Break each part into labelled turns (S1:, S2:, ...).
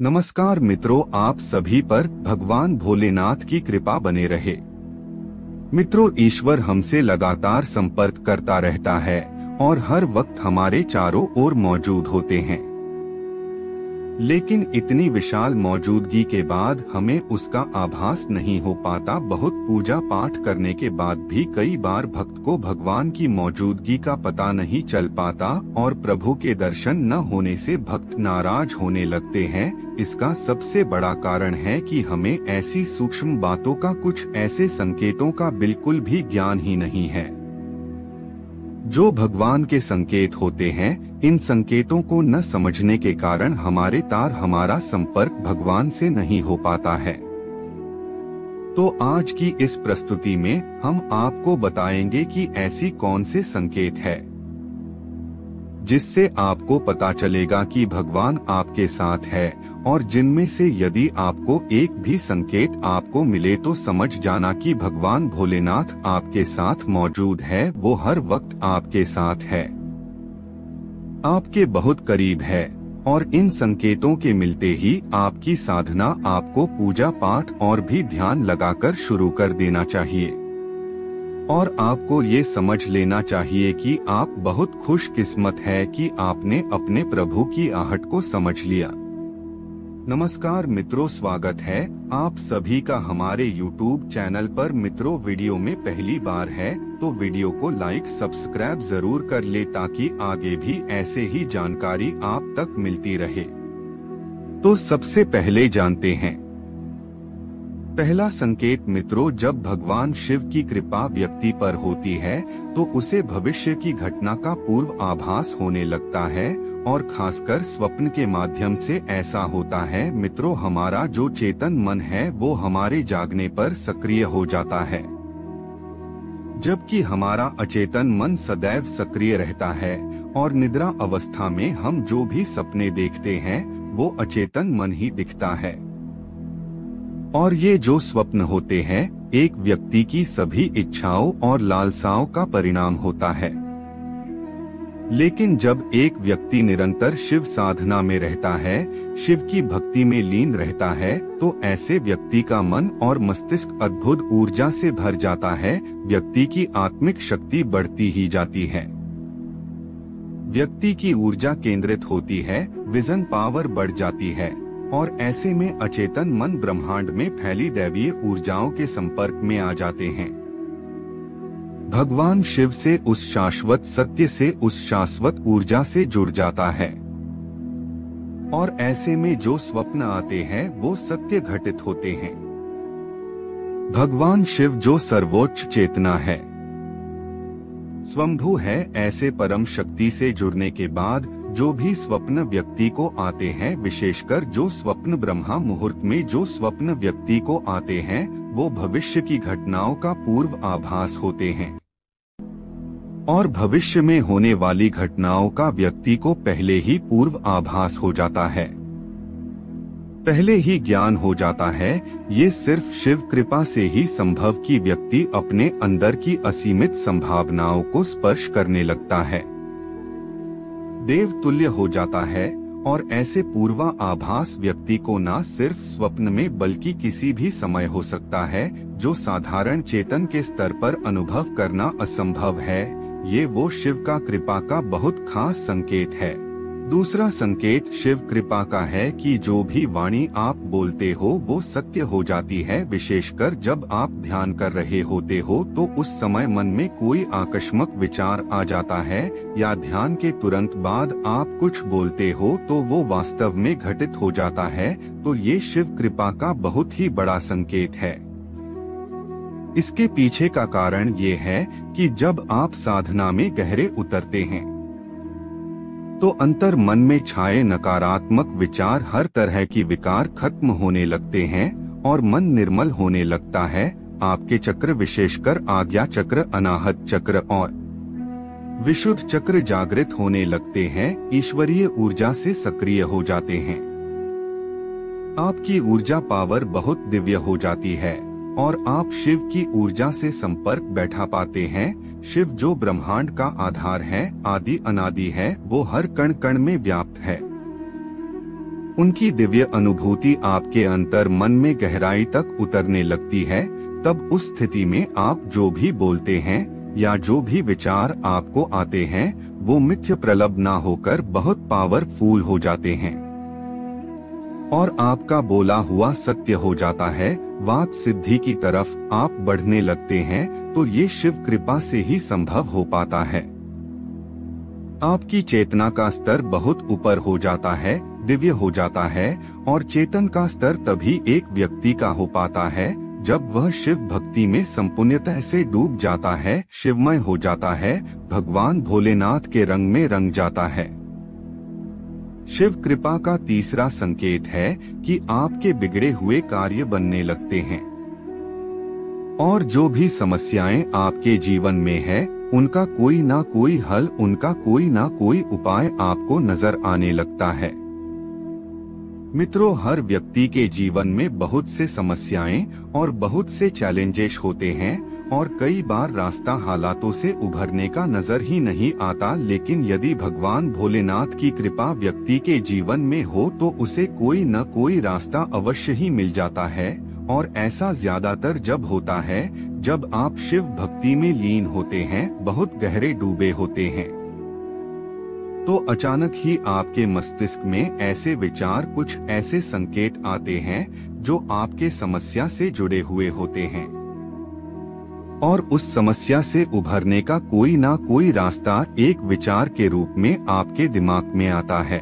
S1: नमस्कार मित्रों, आप सभी पर भगवान भोलेनाथ की कृपा बने रहे। मित्रों, ईश्वर हमसे लगातार संपर्क करता रहता है और हर वक्त हमारे चारों ओर मौजूद होते हैं। लेकिन इतनी विशाल मौजूदगी के बाद हमें उसका आभास नहीं हो पाता। बहुत पूजा पाठ करने के बाद भी कई बार भक्त को भगवान की मौजूदगी का पता नहीं चल पाता और प्रभु के दर्शन न होने से भक्त नाराज होने लगते हैं। इसका सबसे बड़ा कारण है कि हमें ऐसी सूक्ष्म बातों का, कुछ ऐसे संकेतों का बिल्कुल भी ज्ञान ही नहीं है जो भगवान के संकेत होते हैं। इन संकेतों को न समझने के कारण हमारा संपर्क भगवान से नहीं हो पाता है। तो आज की इस प्रस्तुति में हम आपको बताएंगे कि ऐसी कौन से संकेत है जिससे आपको पता चलेगा कि भगवान आपके साथ है, और जिनमें से यदि आपको एक भी संकेत आपको मिले तो समझ जाना कि भगवान भोलेनाथ आपके साथ मौजूद है। वो हर वक्त आपके साथ है, आपके बहुत करीब है। और इन संकेतों के मिलते ही आपकी साधना आपको पूजा पाठ और भी ध्यान लगाकर शुरू कर देना चाहिए। और आपको ये समझ लेना चाहिए कि आप बहुत खुशकिस्मत है कि आपने अपने प्रभु की आहट को समझ लिया। नमस्कार मित्रों, स्वागत है आप सभी का हमारे YouTube चैनल पर। मित्रों, वीडियो में पहली बार है तो वीडियो को लाइक सब्सक्राइब जरूर कर ले ताकि आगे भी ऐसे ही जानकारी आप तक मिलती रहे। तो सबसे पहले जानते हैं पहला संकेत। मित्रों, जब भगवान शिव की कृपा व्यक्ति पर होती है तो उसे भविष्य की घटना का पूर्व आभास होने लगता है, और खासकर स्वप्न के माध्यम से ऐसा होता है। मित्रों, हमारा जो चेतन मन है वो हमारे जागने पर सक्रिय हो जाता है, जबकि हमारा अचेतन मन सदैव सक्रिय रहता है। और निद्रा अवस्था में हम जो भी सपने देखते हैं वो अचेतन मन ही दिखता है। और ये जो स्वप्न होते हैं एक व्यक्ति की सभी इच्छाओं और लालसाओं का परिणाम होता है। लेकिन जब एक व्यक्ति निरंतर शिव साधना में रहता है, शिव की भक्ति में लीन रहता है, तो ऐसे व्यक्ति का मन और मस्तिष्क अद्भुत ऊर्जा से भर जाता है। व्यक्ति की आत्मिक शक्ति बढ़ती ही जाती है, व्यक्ति की ऊर्जा केंद्रित होती है, विजन पावर बढ़ जाती है, और ऐसे में अचेतन मन ब्रह्मांड में फैली दैवीय ऊर्जाओं के संपर्क में आ जाते हैं। भगवान शिव से, उस शाश्वत सत्य से, उस शाश्वत ऊर्जा से जुड़ जाता है। और ऐसे में जो स्वप्न आते हैं वो सत्य घटित होते हैं। भगवान शिव जो सर्वोच्च चेतना है, स्वयंभू है, ऐसे परम शक्ति से जुड़ने के बाद जो भी स्वप्न व्यक्ति को आते हैं, विशेषकर जो स्वप्न ब्रह्मा मुहूर्त में जो स्वप्न व्यक्ति को आते हैं, वो भविष्य की घटनाओं का पूर्व आभास होते हैं। और भविष्य में होने वाली घटनाओं का व्यक्ति को पहले ही पूर्व आभास हो जाता है, पहले ही ज्ञान हो जाता है। ये सिर्फ शिव कृपा से ही संभव कि व्यक्ति अपने अंदर की असीमित संभावनाओं को स्पर्श करने लगता है, देव तुल्य हो जाता है। और ऐसे पूर्वा आभास व्यक्ति को न सिर्फ स्वप्न में बल्कि किसी भी समय हो सकता है, जो साधारण चेतन के स्तर पर अनुभव करना असंभव है। ये वो शिव का कृपा का बहुत खास संकेत है। दूसरा संकेत शिव कृपा का है कि जो भी वाणी आप बोलते हो वो सत्य हो जाती है। विशेषकर जब आप ध्यान कर रहे होते हो तो उस समय मन में कोई आकस्मिक विचार आ जाता है, या ध्यान के तुरंत बाद आप कुछ बोलते हो तो वो वास्तव में घटित हो जाता है। तो ये शिव कृपा का बहुत ही बड़ा संकेत है। इसके पीछे का कारण ये है कि जब आप साधना में गहरे उतरते हैं तो अंतर मन में छाए नकारात्मक विचार, हर तरह की विकार खत्म होने लगते हैं और मन निर्मल होने लगता है। आपके चक्र, विशेषकर आज्ञा चक्र, अनाहत चक्र और विशुद्ध चक्र जागृत होने लगते हैं, ईश्वरीय ऊर्जा से सक्रिय हो जाते हैं। आपकी ऊर्जा पावर बहुत दिव्य हो जाती है और आप शिव की ऊर्जा से संपर्क बैठा पाते हैं। शिव जो ब्रह्मांड का आधार है, आदि अनादि है, वो हर कण कण में व्याप्त है। उनकी दिव्य अनुभूति आपके अंतर मन में गहराई तक उतरने लगती है, तब उस स्थिति में आप जो भी बोलते हैं या जो भी विचार आपको आते हैं वो मिथ्य प्रलभ ना होकर बहुत पावरफुल हो जाते हैं और आपका बोला हुआ सत्य हो जाता है। वात सिद्धि की तरफ आप बढ़ने लगते हैं तो ये शिव कृपा से ही संभव हो पाता है। आपकी चेतना का स्तर बहुत ऊपर हो जाता है, दिव्य हो जाता है और चेतन का स्तर तभी एक व्यक्ति का हो पाता है जब वह शिव भक्ति में संपूर्णतः से डूब जाता है, शिवमय हो जाता है, भगवान भोलेनाथ के रंग में रंग जाता है। शिव कृपा का तीसरा संकेत है कि आपके बिगड़े हुए कार्य बनने लगते हैं और जो भी समस्याएं आपके जीवन में है उनका कोई ना कोई हल, उनका कोई ना कोई उपाय आपको नजर आने लगता है। मित्रों, हर व्यक्ति के जीवन में बहुत से समस्याएं और बहुत से चैलेंजेस होते हैं और कई बार रास्ता हालातों से उभरने का नजर ही नहीं आता, लेकिन यदि भगवान भोलेनाथ की कृपा व्यक्ति के जीवन में हो तो उसे कोई न कोई रास्ता अवश्य ही मिल जाता है और ऐसा ज्यादातर जब होता है जब आप शिव भक्ति में लीन होते हैं, बहुत गहरे डूबे होते हैं, तो अचानक ही आपके मस्तिष्क में ऐसे विचार, कुछ ऐसे संकेत आते हैं जो आपके समस्या से जुड़े हुए होते हैं और उस समस्या से उभरने का कोई ना कोई रास्ता एक विचार के रूप में आपके दिमाग में आता है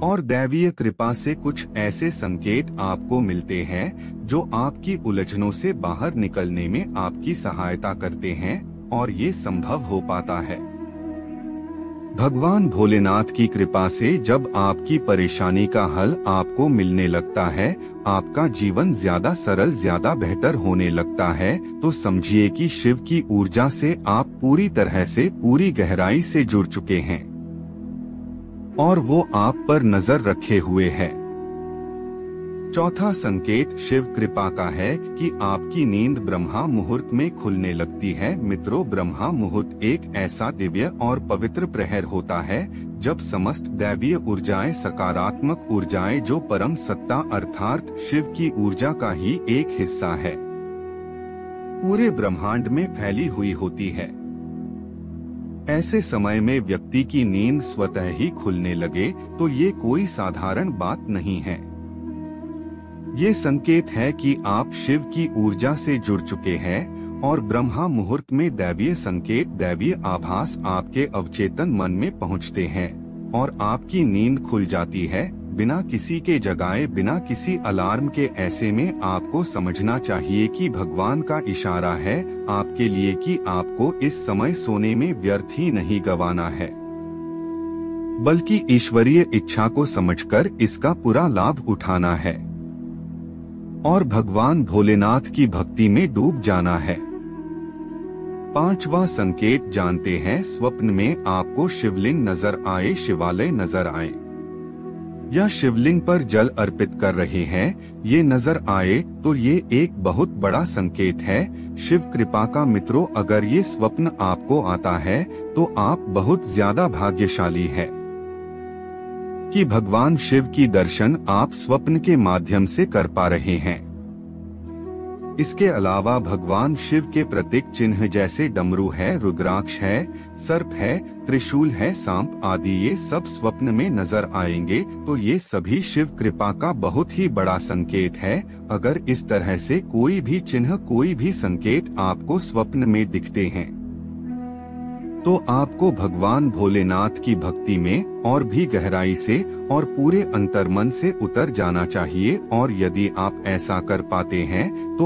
S1: और दैवीय कृपा से कुछ ऐसे संकेत आपको मिलते हैं जो आपकी उलझनों से बाहर निकलने में आपकी सहायता करते हैं और ये संभव हो पाता है। भगवान भोलेनाथ की कृपा से जब आपकी परेशानी का हल आपको मिलने लगता है, आपका जीवन ज्यादा सरल, ज्यादा बेहतर होने लगता है, तो समझिए कि शिव की ऊर्जा से आप पूरी तरह से, पूरी गहराई से जुड़ चुके हैं और वो आप पर नजर रखे हुए है। चौथा संकेत शिव कृपा का है कि आपकी नींद ब्रह्मा मुहूर्त में खुलने लगती है। मित्रों, ब्रह्मा मुहूर्त एक ऐसा दिव्य और पवित्र प्रहर होता है जब समस्त दैवीय ऊर्जाएं, सकारात्मक ऊर्जाएं जो परम सत्ता अर्थात शिव की ऊर्जा का ही एक हिस्सा है, पूरे ब्रह्मांड में फैली हुई होती है। ऐसे समय में व्यक्ति की नींद स्वतः ही खुलने लगे तो ये कोई साधारण बात नहीं है। ये संकेत है कि आप शिव की ऊर्जा से जुड़ चुके हैं और ब्रह्मा मुहूर्त में दैवीय संकेत, दैवीय आभास आपके अवचेतन मन में पहुंचते हैं और आपकी नींद खुल जाती है बिना किसी के जगाए, बिना किसी अलार्म के। ऐसे में आपको समझना चाहिए कि भगवान का इशारा है आपके लिए कि आपको इस समय सोने में व्यर्थ ही नहीं गंवाना है, बल्कि ईश्वरीय इच्छा को समझकर इसका पूरा लाभ उठाना है और भगवान भोलेनाथ की भक्ति में डूब जाना है। पांचवा संकेत जानते हैं, स्वप्न में आपको शिवलिंग नजर आए, शिवालय नजर आए या शिवलिंग पर जल अर्पित कर रहे हैं, ये नजर आए तो ये एक बहुत बड़ा संकेत है शिव कृपा का। मित्रों, अगर ये स्वप्न आपको आता है तो आप बहुत ज्यादा भाग्यशाली है कि भगवान शिव की दर्शन आप स्वप्न के माध्यम से कर पा रहे हैं। इसके अलावा भगवान शिव के प्रतीक चिन्ह जैसे डमरू है, रुद्राक्ष है, सर्प है, त्रिशूल है, सांप आदि ये सब स्वप्न में नजर आएंगे तो ये सभी शिव कृपा का बहुत ही बड़ा संकेत है। अगर इस तरह से कोई भी चिन्ह, कोई भी संकेत आपको स्वप्न में दिखते हैं तो आपको भगवान भोलेनाथ की भक्ति में और भी गहराई से और पूरे अंतर्मन से उतर जाना चाहिए और यदि आप ऐसा कर पाते हैं तो